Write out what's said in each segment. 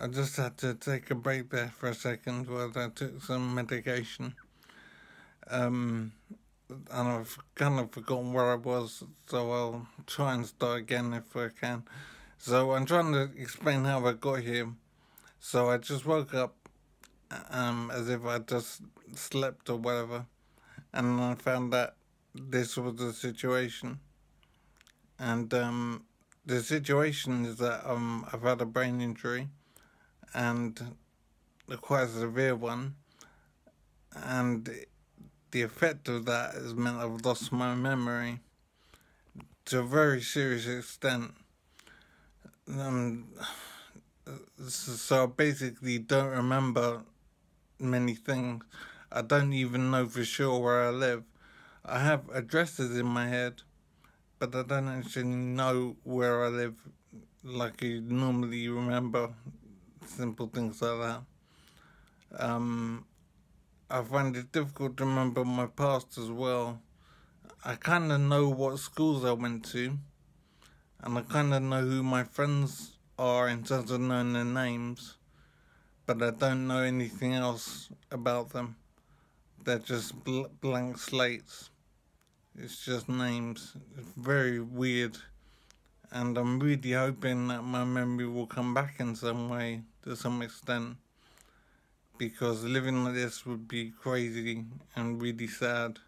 I just had to take a break there for a second while I took some medication. And I've kind of forgotten where I was, so I'll try and start again if I can. So I'm trying to explain how I got here. So I just woke up as if I just slept or whatever, and I found that this was the situation. And the situation is that I've had a brain injury, and quite a severe one, and the effect of that has meant I've lost my memory to a very serious extent. Um, so I basically don't remember many things. I don't even know for sure where I live. I have addresses in my head, but I don't actually know where I live like you normally remember simple things like that. I find it difficult to remember my past as well. I kind of know what schools I went to, and I kind of know who my friends are in terms of knowing their names, but I don't know anything else about them. They're just blank slates. It's just names. It's very weird, and I'm really hoping that my memory will come back in some way, to some extent, because living like this would be crazy and really sad.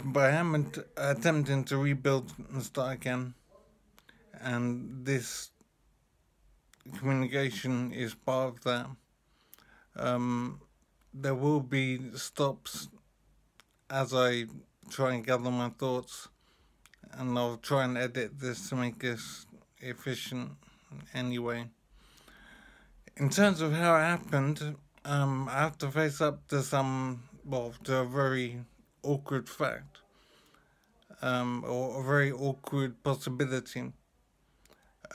But I am attempting to rebuild and start again, and this communication is part of that. There will be stops as I try and gather my thoughts, and I'll try and edit this to make this efficient anyway. In terms of how it happened, I have to face up to to a very awkward fact, or a very awkward possibility.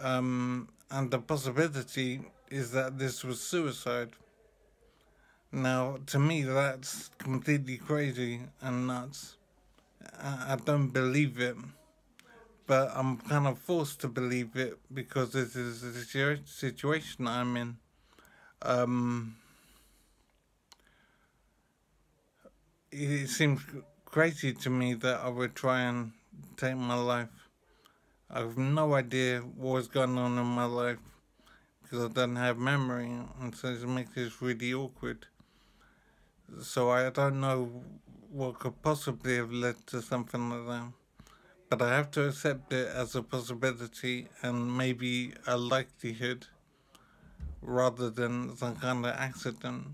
And the possibility is that this was suicide. Now, to me, that's completely crazy and nuts. I don't believe it, but I'm kind of forced to believe it because this is the situation I'm in. It seems crazy to me that I would try and take my life. I have no idea what's going on in my life because I don't have memory, and so it makes this really awkward. So I don't know what could possibly have led to something like that. But I have to accept it as a possibility and maybe a likelihood rather than some kind of accident,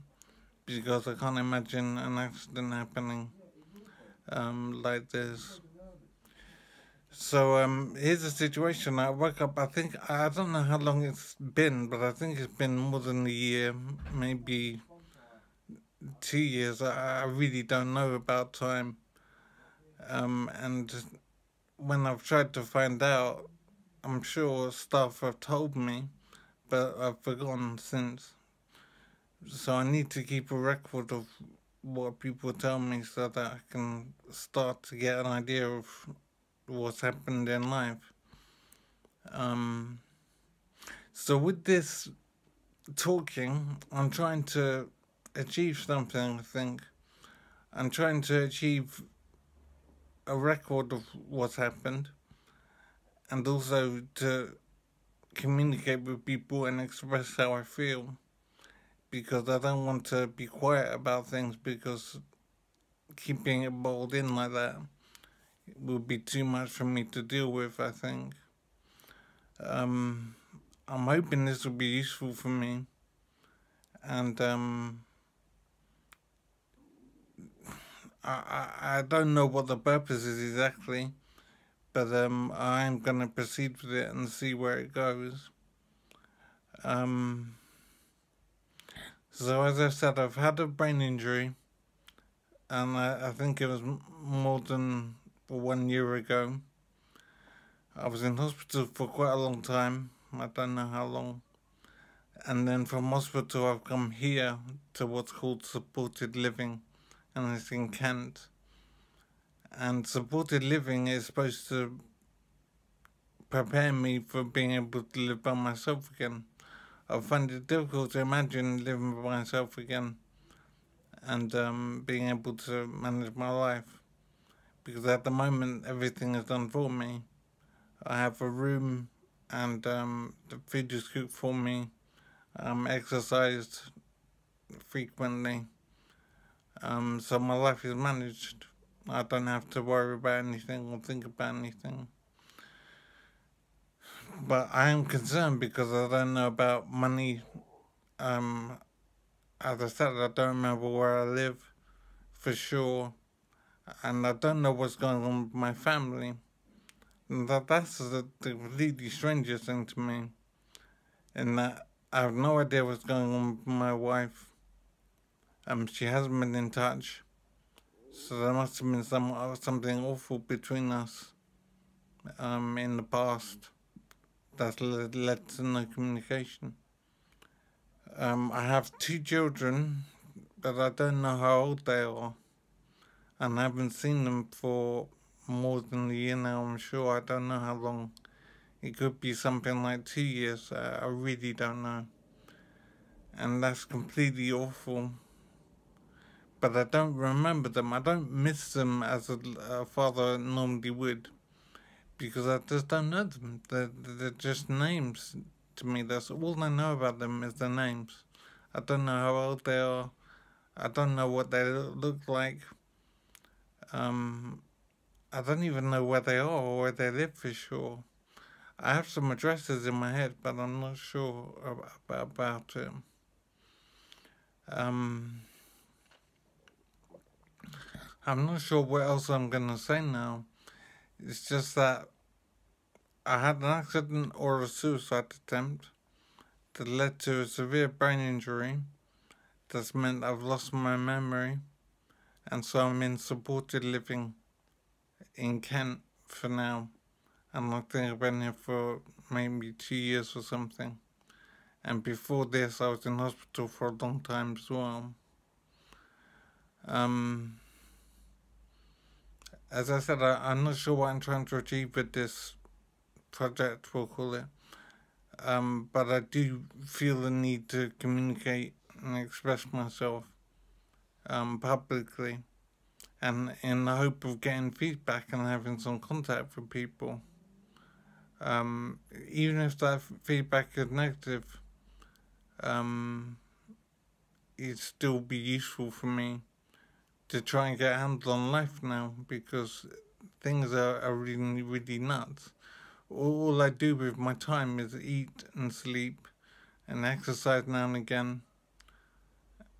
because I can't imagine an accident happening like this. So here's the situation. I woke up, I don't know how long it's been, but I think it's been more than a year, maybe 2 years. I really don't know about time. And when I've tried to find out, I'm sure stuff have told me, but I've forgotten since. So I need to keep a record of what people tell me so that I can start to get an idea of what's happened in life. So with this talking, I'm trying to achieve something, I think. I'm trying to achieve a record of what's happened, and also to communicate with people and express how I feel, because I don't want to be quiet about things, because keeping it bottled in like that would be too much for me to deal with, I think. I'm hoping this will be useful for me, and I don't know what the purpose is exactly, but I'm going to proceed with it and see where it goes. So as I said, I've had a brain injury, and I think it was more than 1 year ago. I was in hospital for quite a long time. I don't know how long. And then from hospital I've come here to what's called supported living, and it's in Kent. And supported living is supposed to prepare me for being able to live by myself again. I find it difficult to imagine living by myself again and being able to manage my life, because at the moment everything is done for me. I have a room and the food is cooked for me. I'm exercised frequently, so my life is managed. I don't have to worry about anything or think about anything. But I am concerned because I don't know about money. As I said, I don't remember where I live for sure, and I don't know what's going on with my family. And that's the completely strangest thing to me, in that I have no idea what's going on with my wife. She hasn't been in touch, so there must have been something awful between us in the past that's led to no communication. I have 2 children, but I don't know how old they are, and I haven't seen them for more than a year now, I'm sure. I don't know how long. It could be something like 2 years. I really don't know. And that's completely awful. But I don't remember them. I don't miss them as a father normally would, because I just don't know them. They're just names to me. That's all I know about them is their names. I don't know how old they are. I don't know what they look like. I don't even know where they are or where they live for sure. I have some addresses in my head, but I'm not sure about it. I'm not sure what else I'm gonna say now. It's just that I had an accident or a suicide attempt that led to a severe brain injury that's meant I've lost my memory, and so I'm in supported living in Kent for now. And I think I've been here for maybe 2 years or something. And before this, I was in hospital for a long time as well. As I said, I'm not sure what I'm trying to achieve with this project, we'll call it. But I do feel the need to communicate and express myself publicly, and in the hope of getting feedback and having some contact with people. Even if that feedback is negative, it'd still be useful for me to try and get a handle on life now, because things are really, really nuts. All I do with my time is eat and sleep and exercise now and again,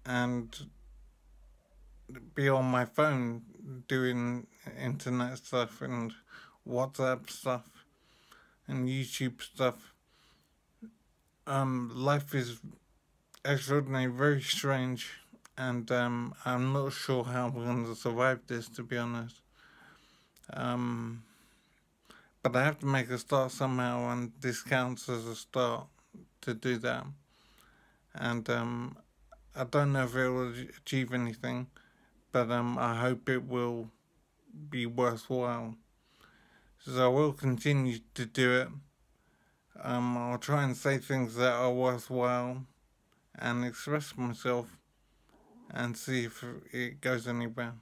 and be on my phone doing internet stuff and WhatsApp stuff and YouTube stuff. Life is extraordinary, very strange, and I'm not sure how I'm going to survive this, to be honest. But I have to make a start somehow, and this counts as a start to do that. And I don't know if it will achieve anything, but I hope it will be worthwhile. So I will continue to do it. I'll try and say things that are worthwhile and express myself and see if it goes anywhere.